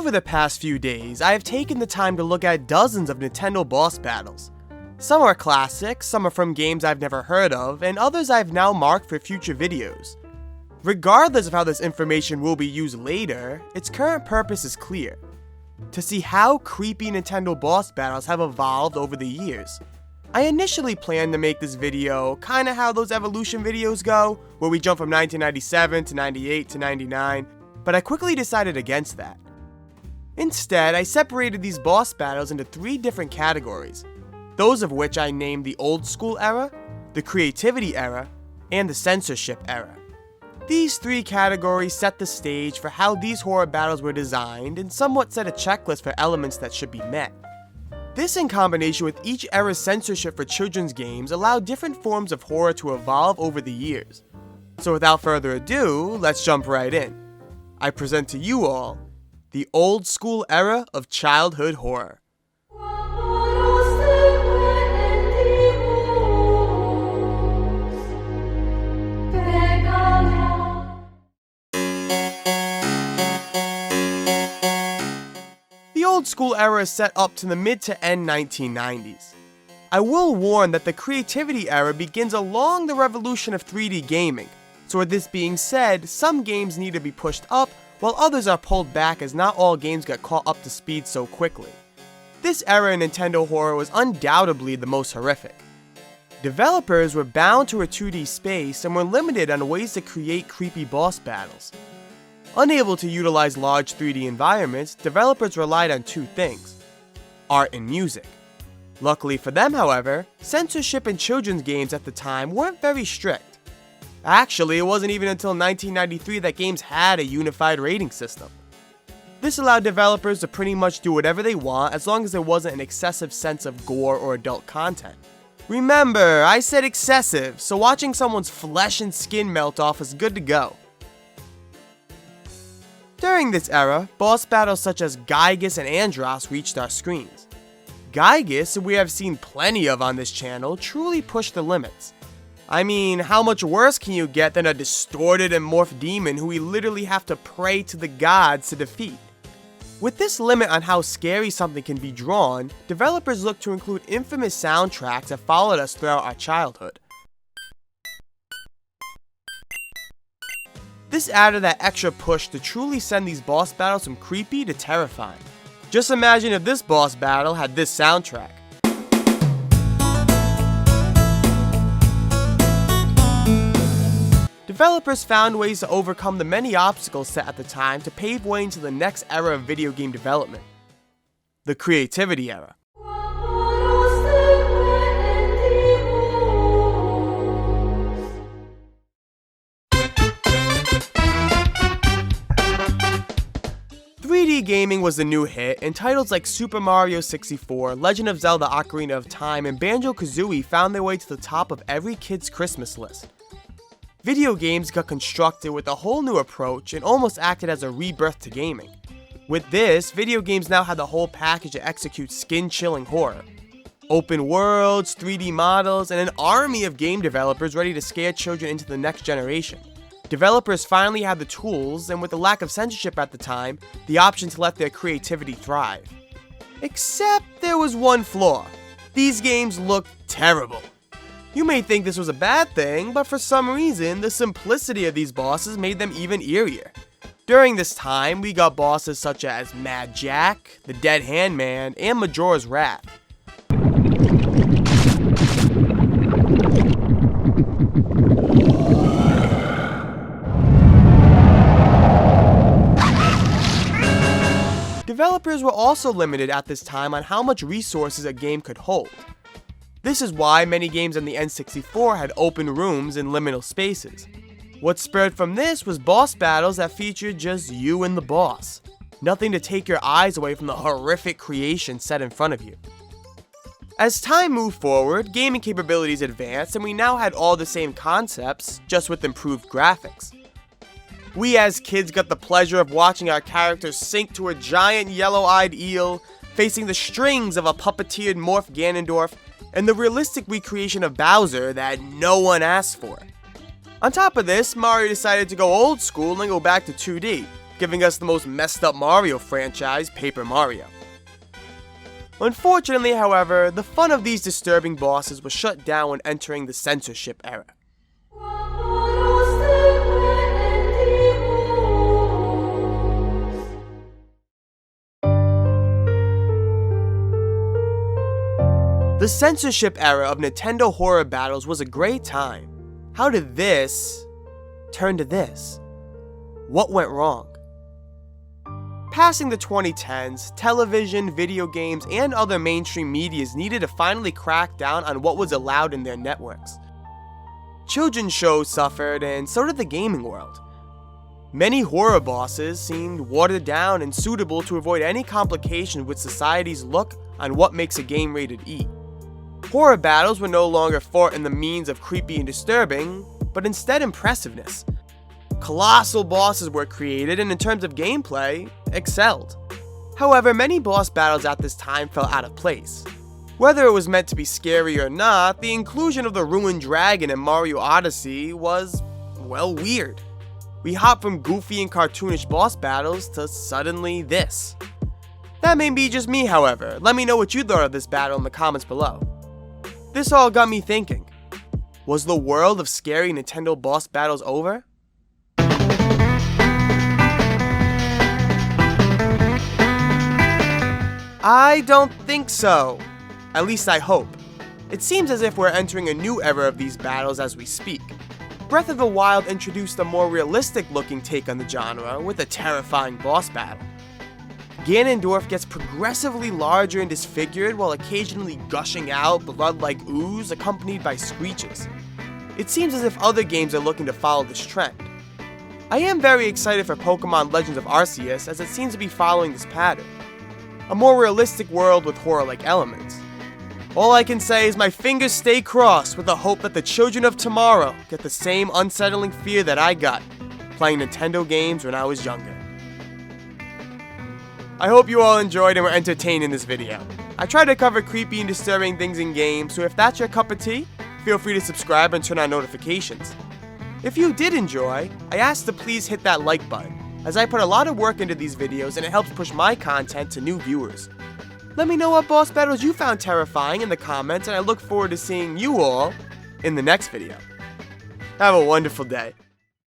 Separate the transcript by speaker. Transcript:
Speaker 1: Over the past few days, I have taken the time to look at dozens of Nintendo boss battles. Some are classics, some are from games I've never heard of, and others I've now marked for future videos. Regardless of how this information will be used later, its current purpose is clear: to see how creepy Nintendo boss battles have evolved over the years. I initially planned to make this video kinda how those evolution videos go, where we jump from 1997 to 98 to 99, but I quickly decided against that. Instead, I separated these boss battles into 3 different categories, those of which I named the Old School Era, the Creativity Era, and the Censorship Era. These 3 categories set the stage for how these horror battles were designed and somewhat set a checklist for elements that should be met. This, in combination with each era's censorship for children's games, allowed different forms of horror to evolve over the years. So without further ado, let's jump right in. I present to you all the Old School Era of childhood horror. The Old School Era is set up to the mid to end 1990s. I will warn that the Creativity Era begins along the revolution of 3D gaming, so with this being said, some games need to be pushed up while others are pulled back as not all games get caught up to speed so quickly. This era in Nintendo horror was undoubtedly the most horrific. Developers were bound to a 2D space and were limited on ways to create creepy boss battles. Unable to utilize large 3D environments, developers relied on 2 things: art and music. Luckily for them, however, censorship in children's games at the time weren't very strict. Actually, it wasn't even until 1993 that games had a unified rating system. This allowed developers to pretty much do whatever they want as long as there wasn't an excessive sense of gore or adult content. Remember, I said excessive, so watching someone's flesh and skin melt off is good to go. During this era, boss battles such as Gygus and Andross reached our screens. Gygus, who we have seen plenty of on this channel, truly pushed the limits. I mean, how much worse can you get than a distorted and morphed demon who we literally have to pray to the gods to defeat? With this limit on how scary something can be drawn, developers looked to include infamous soundtracks that followed us throughout our childhood. This added that extra push to truly send these boss battles from creepy to terrifying. Just imagine if this boss battle had this soundtrack. Developers found ways to overcome the many obstacles set at the time to pave way into the next era of video game development: the Creativity Era. .3D gaming was the new hit, and titles like Super Mario 64, Legend of Zelda: Ocarina of Time, and Banjo-Kazooie found their way to the top of every kid's Christmas list. Video games got constructed with a whole new approach and almost acted as a rebirth to gaming. With this, video games now had the whole package to execute skin-chilling horror. Open worlds, 3D models, and an army of game developers ready to scare children into the next generation. Developers finally had the tools, and with the lack of censorship at the time, the option to let their creativity thrive. Except there was one flaw: these games looked terrible. You may think this was a bad thing, but for some reason, the simplicity of these bosses made them even eerier. During this time, we got bosses such as Mad Jack, the Dead Hand Man, and Majora's Wrath. Developers were also limited at this time on how much resources a game could hold. This is why many games on the N64 had open rooms and liminal spaces. What spurred from this was boss battles that featured just you and the boss. Nothing to take your eyes away from the horrific creation set in front of you. As time moved forward, gaming capabilities advanced, and we now had all the same concepts, just with improved graphics. We as kids got the pleasure of watching our characters sink to a giant yellow-eyed eel, facing the strings of a puppeteered morph Ganondorf, and the realistic recreation of Bowser that no one asked for. On top of this, Mario decided to go old school and go back to 2D, giving us the most messed up Mario franchise, Paper Mario. Unfortunately, however, the fun of these disturbing bosses was shut down when entering the censorship era. The censorship era of Nintendo horror battles was a great time. How did this turn to this? What went wrong? Passing the 2010s, television, video games, and other mainstream medias needed to finally crack down on what was allowed in their networks. Children's shows suffered, and so did the gaming world. Many horror bosses seemed watered down and suitable to avoid any complication with society's look on what makes a game rated E. Horror battles were no longer fought in the means of creepy and disturbing, but instead impressiveness. Colossal bosses were created and in terms of gameplay, excelled. However, many boss battles at this time fell out of place. Whether it was meant to be scary or not, the inclusion of the ruined dragon in Mario Odyssey was, well, weird. We hopped from goofy and cartoonish boss battles to suddenly this. That may be just me, however. Let me know what you thought of this battle in the comments below. This all got me thinking. Was the world of scary Nintendo boss battles over? I don't think so. At least I hope. It seems as if we're entering a new era of these battles as we speak. Breath of the Wild introduced a more realistic looking take on the genre with a terrifying boss battle. Ganondorf gets progressively larger and disfigured while occasionally gushing out blood like ooze accompanied by screeches. It seems as if other games are looking to follow this trend. I am very excited for Pokemon Legends of Arceus as it seems to be following this pattern. A more realistic world with horror-like elements. All I can say is my fingers stay crossed with the hope that the children of tomorrow get the same unsettling fear that I got playing Nintendo games when I was younger. I hope you all enjoyed and were entertained in this video. I try to cover creepy and disturbing things in games, so if that's your cup of tea, feel free to subscribe and turn on notifications. If you did enjoy, I ask to please hit that like button, as I put a lot of work into these videos and it helps push my content to new viewers. Let me know what boss battles you found terrifying in the comments, and I look forward to seeing you all in the next video. Have a wonderful day.